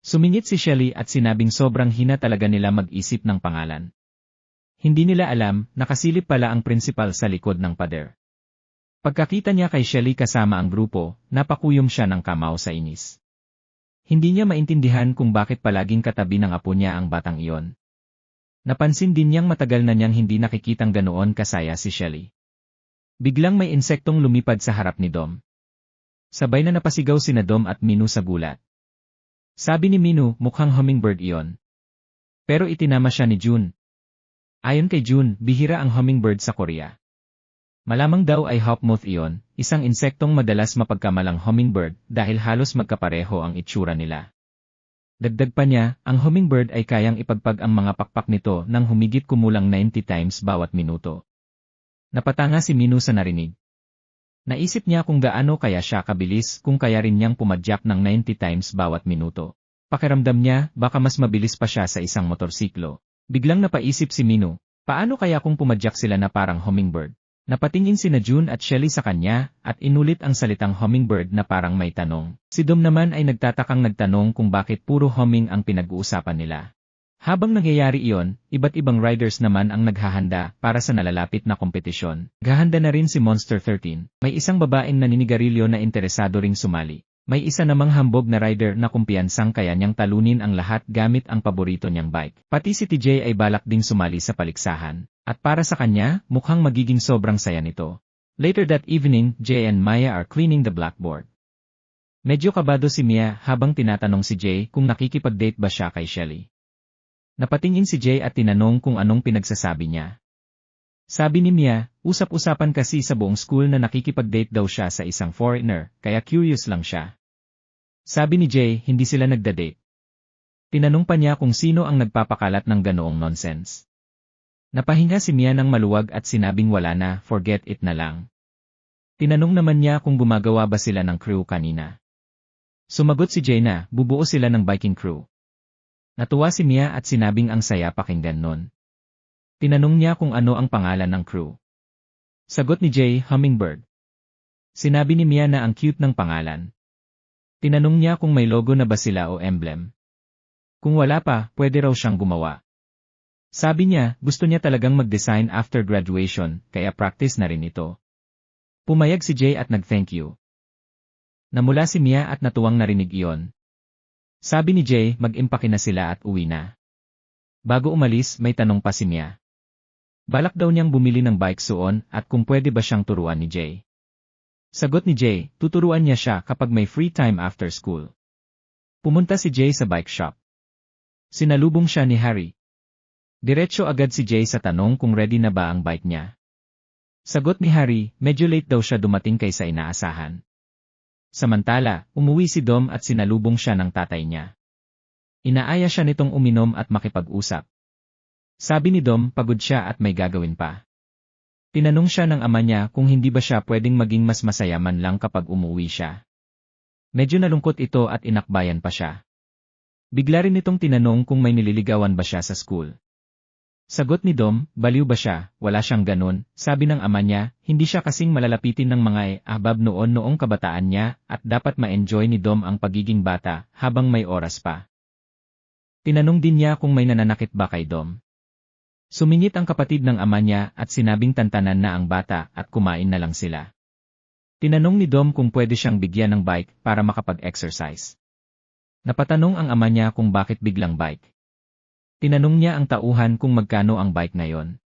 Sumingit si Shelly at sinabing sobrang hina talaga nila mag-isip ng pangalan. Hindi nila alam, nakasilip pala ang principal sa likod ng pader. Pagkakita niya kay Shelly kasama ang grupo, napakuyom siya ng kamao sa inis. Hindi niya maintindihan kung bakit palaging katabi ng apo niya ang batang iyon. Napansin din niyang matagal na niyang hindi nakikitang ganoon kasaya si Shelly. Biglang may insektong lumipad sa harap ni Dom. Sabay na napasigaw sina Dom at Minu sa gulat. Sabi ni Minu, mukhang hummingbird iyon. Pero itinama siya ni June. Ayon kay June, bihira ang hummingbird sa Korea. Malamang daw ay hawkmoth iyon, isang insektong madalas mapagkamalang hummingbird dahil halos magkapareho ang itsura nila. Dagdag pa niya, ang hummingbird ay kayang ipagpag ang mga pakpak nito nang humigit kumulang 90 times bawat minuto. Napatanga si Minu sa narinig. Naisip niya kung gaano kaya siya kabilis kung kaya rin niyang pumadyak ng 90 times bawat minuto. Pakiramdam niya, baka mas mabilis pa siya sa isang motorsiklo. Biglang napaisip si Minu, paano kaya kung pumadyak sila na parang hummingbird? Napatingin sina June at Shelly sa kanya, at inulit ang salitang hummingbird na parang may tanong. Si Dom naman ay nagtatakang nagtanong kung bakit puro humming ang pinag-uusapan nila. Habang nangyayari iyon, iba't ibang riders naman ang naghahanda para sa nalalapit na kompetisyon. Gahanda na rin si Monster 13. May isang babaeng naninigarilyo na interesado ring sumali. May isa namang hambog na rider na kumpiyansang kaya niyang talunin ang lahat gamit ang paborito niyang bike. Pati si TJ ay balak ding sumali sa paligsahan. At para sa kanya, mukhang magiging sobrang saya nito. Later that evening, Jay and Maya are cleaning the blackboard. Medyo kabado si Mia habang tinatanong si Jay kung nakikipag-date ba siya kay Shelly. Napatingin si Jay at tinanong kung anong pinagsasabi niya. Sabi ni Mia, usap-usapan kasi sa buong school na nakikipag-date daw siya sa isang foreigner, kaya curious lang siya. Sabi ni Jay, hindi sila nagda-date. Tinanong pa niya kung sino ang nagpapakalat ng ganoong nonsense. Napahinga si Mia ng maluwag at sinabing wala na, forget it na lang. Tinanong naman niya kung gumagawa ba sila ng crew kanina. Sumagot si Jay na, bubuo sila ng biking crew. Natuwa si Mia at sinabing ang saya pakinggan nun. Tinanong niya kung ano ang pangalan ng crew. Sagot ni Jay, Hummingbird. Sinabi ni Mia na ang cute ng pangalan. Tinanong niya kung may logo na ba sila o emblem. Kung wala pa, pwede raw siyang gumawa. Sabi niya, gusto niya talagang mag-design after graduation, kaya practice na rin ito. Pumayag si Jay at nag-thank you. Namula si Mia at natuwang narinig iyon. Sabi ni Jay, mag-impake na sila at uwi na. Bago umalis, may tanong pa si Mia. Balak daw niyang bumili ng bike soon at kung pwede ba siyang turuan ni Jay. Sagot ni Jay, tuturuan niya siya kapag may free time after school. Pumunta si Jay sa bike shop. Sinalubong siya ni Harry. Diretso agad si Jay sa tanong kung ready na ba ang bike niya. Sagot ni Harry, medyo late daw siya dumating kaysa inaasahan. Samantala, umuwi si Dom at sinalubong siya ng tatay niya. Inaaya siya nitong uminom at makipag-usap. Sabi ni Dom, pagod siya at may gagawin pa. Tinanong siya ng ama niya kung hindi ba siya pwedeng maging mas masaya man lang kapag umuwi siya. Medyo nalungkot ito at inakbayan pa siya. Bigla rin itong tinanong kung may nililigawan ba siya sa school. Sagot ni Dom, baliw ba siya, wala siyang ganun, sabi ng ama niya, hindi siya kasing malalapitin ng mga ahbab noong kabataan niya at dapat ma-enjoy ni Dom ang pagiging bata habang may oras pa. Tinanong din niya kung may nananakit ba kay Dom. Sumingit ang kapatid ng ama niya at sinabing tantanan na ang bata at kumain na lang sila. Tinanong ni Dom kung pwede siyang bigyan ng bike para makapag-exercise. Napatanong ang ama niya kung bakit biglang bike. Tinanong niya ang tauhan kung magkano ang bike na yon.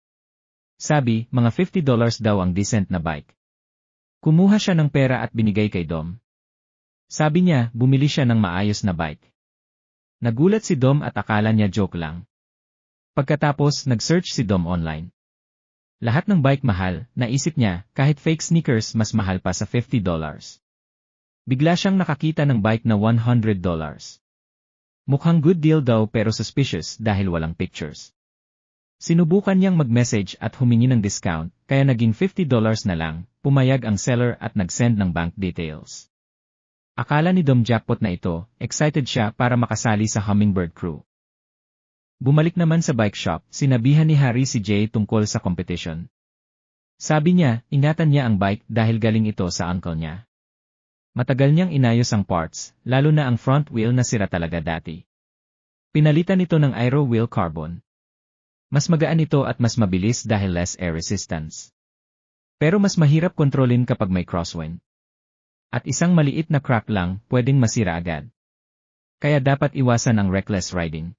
Sabi, mga $50 daw ang decent na bike. Kumuha siya ng pera at binigay kay Dom. Sabi niya, bumili siya ng maayos na bike. Nagulat si Dom at akala niya joke lang. Pagkatapos, nag-search si Dom online. Lahat ng bike mahal, naisip niya, kahit fake sneakers mas mahal pa sa $50. Bigla siyang nakakita ng bike na $100. Mukhang good deal daw pero suspicious dahil walang pictures. Sinubukan niyang mag-message at humingi ng discount, kaya naging $50 na lang, pumayag ang seller at nag-send ng bank details. Akala ni Dom jackpot na ito, excited siya para makasali sa Hummingbird Crew. Bumalik naman sa bike shop, sinabihan ni Harry si Jay tungkol sa competition. Sabi niya, ingatan niya ang bike dahil galing ito sa uncle niya. Matagal niyang inayos ang parts, lalo na ang front wheel na sira talaga dati. Pinalitan ito ng Aero Wheel Carbon. Mas magaan ito at mas mabilis dahil less air resistance. Pero mas mahirap kontrolin kapag may crosswind. At isang maliit na crack lang, pwedeng masira agad. Kaya dapat iwasan ang reckless riding.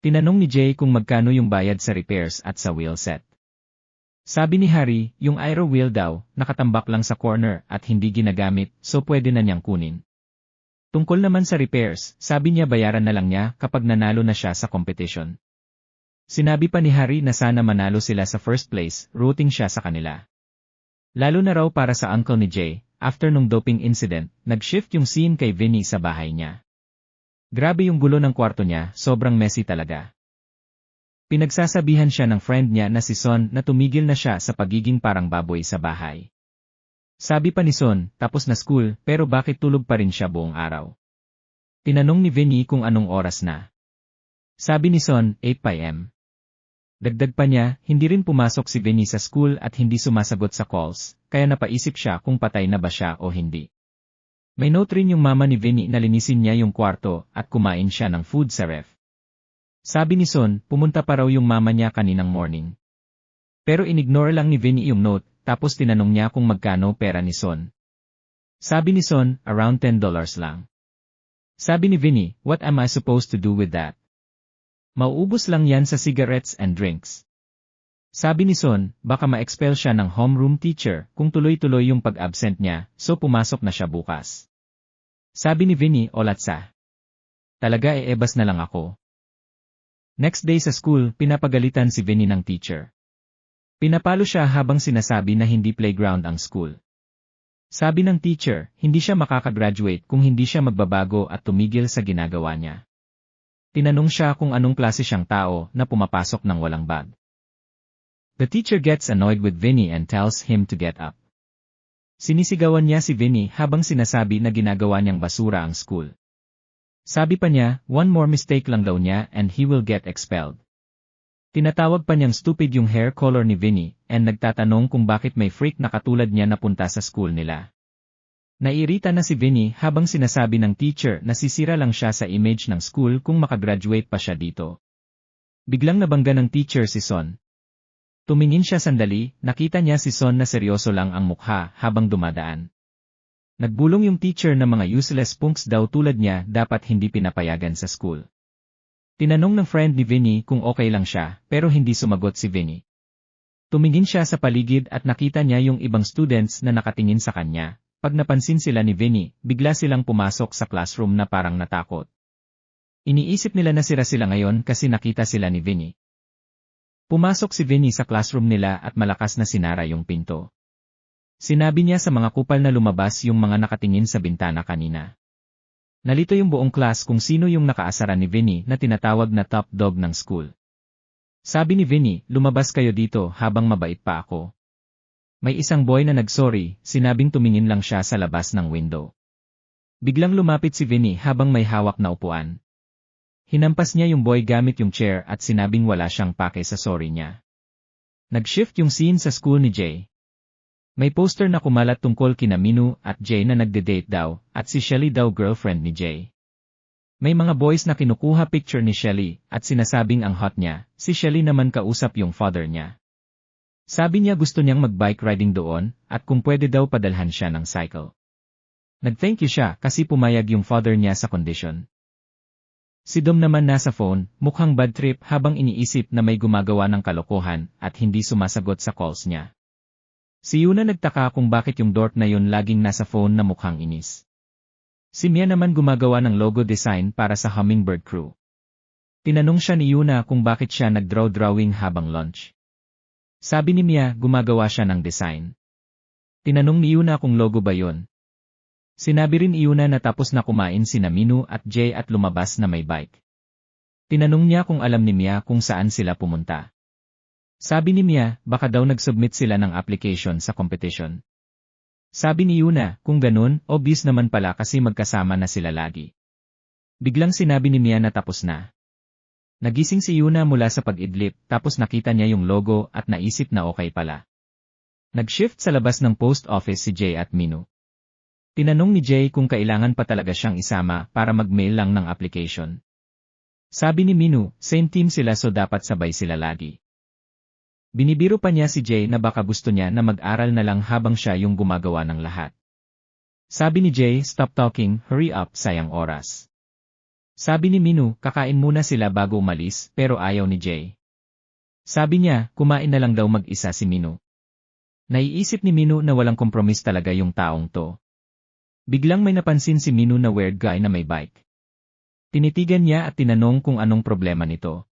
Tinanong ni Jay kung magkano yung bayad sa repairs at sa wheel set. Sabi ni Harry, yung aero wheel daw, nakatambak lang sa corner at hindi ginagamit, so pwede na niyang kunin. Tungkol naman sa repairs, sabi niya bayaran na lang niya kapag nanalo na siya sa competition. Sinabi pa ni Harry na sana manalo sila sa first place, rooting siya sa kanila. Lalo na raw para sa uncle ni Jay, after nung doping incident, nag-shift yung scene kay Vinny sa bahay niya. Grabe yung gulo ng kwarto niya, sobrang messy talaga. Pinagsasabihan siya ng friend niya na si Son na tumigil na siya sa pagiging parang baboy sa bahay. Sabi pa ni Son, tapos na school, pero bakit tulog pa rin siya buong araw? Tinanong ni Vinny kung anong oras na. Sabi ni Son, 8 p.m. Dagdag pa niya, hindi rin pumasok si Vinny sa school at hindi sumasagot sa calls, kaya napaisip siya kung patay na ba siya o hindi. May note rin yung mama ni Vinny na linisin niya yung kwarto at kumain siya ng food sa ref. Sabi ni Son, pumunta pa raw yung mama niya kaninang morning. Pero inignore lang ni Vinny yung note, tapos tinanong niya kung magkano pera ni Son. Sabi ni Son, around $10 lang. Sabi ni Vinny, what am I supposed to do with that? Mauubos lang yan sa cigarettes and drinks. Sabi ni Son, baka ma-expel siya ng homeroom teacher kung tuloy-tuloy yung pag-absent niya, so pumasok na siya bukas. Sabi ni Vinny, olatsa. Talaga ebas na lang ako. Next day sa school, pinapagalitan si Vinny ng teacher. Pinapalo siya habang sinasabi na hindi playground ang school. Sabi ng teacher, hindi siya makakagraduate kung hindi siya magbabago at tumigil sa ginagawa niya. Tinanong siya kung anong klase siyang tao na pumapasok ng walang bag. The teacher gets annoyed with Vinny and tells him to get up. Sinisigawan niya si Vinny habang sinasabi na ginagawa niyang basura ang school. Sabi pa niya, one more mistake lang daw niya and he will get expelled. Tinatawag pa niyang stupid yung hair color ni Vinny and nagtatanong kung bakit may freak na katulad niya napunta sa school nila. Naiirita na si Vinny habang sinasabi ng teacher na sisira lang siya sa image ng school kung makagraduate pa siya dito. Biglang nabangga ng teacher si Son. Tumingin siya sandali, nakita niya si Son na seryoso lang ang mukha habang dumadaan. Nagbulong yung teacher na mga useless punks daw tulad niya dapat hindi pinapayagan sa school. Tinanong ng friend ni Vinny kung okay lang siya, pero hindi sumagot si Vinny. Tumingin siya sa paligid at nakita niya yung ibang students na nakatingin sa kanya. Pag napansin sila ni Vinny, bigla silang pumasok sa classroom na parang natakot. Iniisip nila na sira sila ngayon kasi nakita sila ni Vinny. Pumasok si Vinny sa classroom nila at malakas na sinara yung pinto. Sinabi niya sa mga kupal na lumabas yung mga nakatingin sa bintana kanina. Nalito yung buong class kung sino yung nakaasara ni Vinny na tinatawag na top dog ng school. Sabi ni Vinny, lumabas kayo dito habang mabait pa ako. May isang boy na nagsorry, sinabing tumingin lang siya sa labas ng window. Biglang lumapit si Vinny habang may hawak na upuan. Hinampas niya yung boy gamit yung chair at sinabing wala siyang pake sa sorry niya. Nag-shift yung scene sa school ni Jay. May poster na kumalat tungkol kina Minu at Jay na nagde-date daw, at si Shelly daw girlfriend ni Jay. May mga boys na kinukuha picture ni Shelly at sinasabing ang hot niya, si Shelly naman kausap yung father niya. Sabi niya gusto niyang mag-bike riding doon, at kung pwede daw padalhan siya ng cycle. Nag-thank you siya kasi pumayag yung father niya sa condition. Si Dom naman nasa phone, mukhang bad trip habang iniisip na may gumagawa ng kalokohan at hindi sumasagot sa calls niya. Si Yuna nagtaka kung bakit yung dork na yun laging nasa phone na mukhang inis. Si Mia naman gumagawa ng logo design para sa Hummingbird Crew. Tinanong siya ni Yuna kung bakit siya nag-drawing habang lunch. Sabi ni Mia, gumagawa siya ng design. Tinanong ni Yuna kung logo ba yun. Sinabi rin ni Yuna na tapos na kumain sina Minu at Jay at lumabas na may bike. Tinanong niya kung alam ni Mia kung saan sila pumunta. Sabi ni Mia, baka daw nag-submit sila ng application sa competition. Sabi ni Yuna, kung ganun, obvious naman pala kasi magkasama na sila lagi. Biglang sinabi ni Mia na tapos na. Nagising si Yuna mula sa pag-idlip, tapos nakita niya yung logo at naisip na okay pala. Nag-shift sa labas ng post office si Jay at Minu. Tinanong ni Jay kung kailangan pa talaga siyang isama para mag-mail lang ng application. Sabi ni Minu, same team sila so dapat sabay sila lagi. Binibiro pa niya si Jay na baka gusto niya na mag-aral na lang habang siya yung gumagawa ng lahat. Sabi ni Jay, stop talking, hurry up, sayang oras. Sabi ni Minu, kakain muna sila bago umalis, pero ayaw ni Jay. Sabi niya, kumain na lang daw mag-isa si Minu. Naiisip ni Minu na walang kompromis talaga yung taong to. Biglang may napansin si Minu na weird guy na may bike. Tinitigan niya at tinanong kung anong problema nito.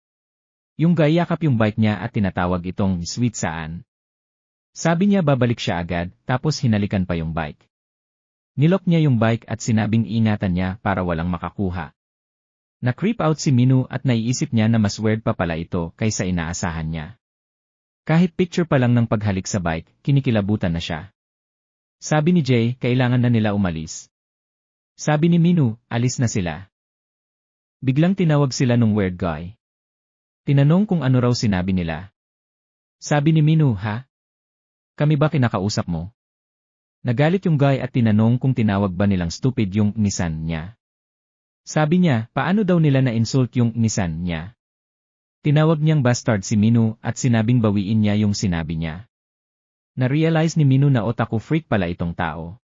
Yung guy yakap yung bike niya at tinatawag itong sweet saan. Sabi niya babalik siya agad, tapos hinalikan pa yung bike. Nilok niya yung bike at sinabing ingatan niya para walang makakuha. Na-creep out si Minu at naiisip niya na mas weird pa pala ito kaysa inaasahan niya. Kahit picture pa lang ng paghalik sa bike, kinikilabutan na siya. Sabi ni Jay, kailangan na nila umalis. Sabi ni Minu, alis na sila. Biglang tinawag sila nung weird guy. Tinanong kung ano raw sinabi nila. Sabi ni Minu, ha? Kami ba kinakausap mo? Nagalit yung guy at tinanong kung tinawag ba nilang stupid yung Nissan niya. Sabi niya, paano daw nila na-insult yung Nissan niya? Tinawag niyang bastard si Minu at sinabing bawiin niya yung sinabi niya. Na-realize ni Minu na otaku freak pala itong tao.